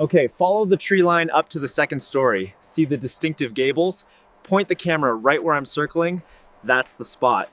Okay, follow the tree line up to the second story. See the distinctive gables? Point the camera right where I'm circling. That's the spot.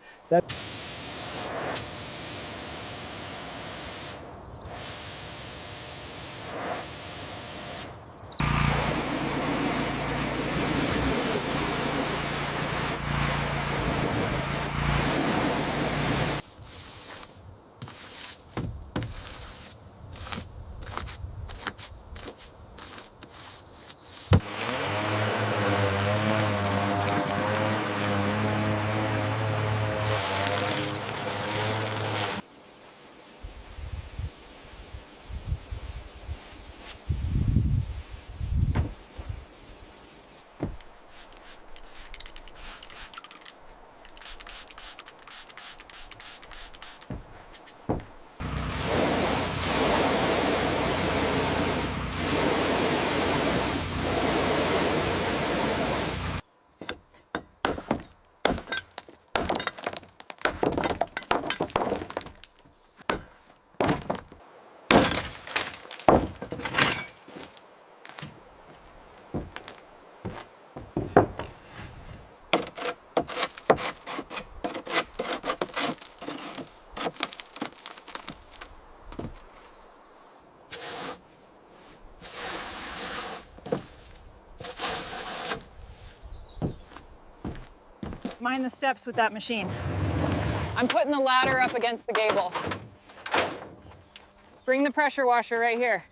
Mind the steps with that machine. I'm putting the ladder up against the gable. Bring the pressure washer right here.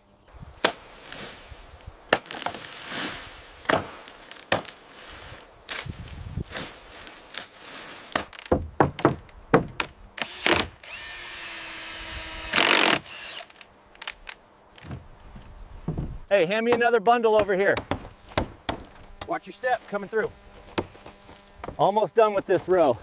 Hey, hand me another bundle over here. Watch your step coming through. Almost done with this row.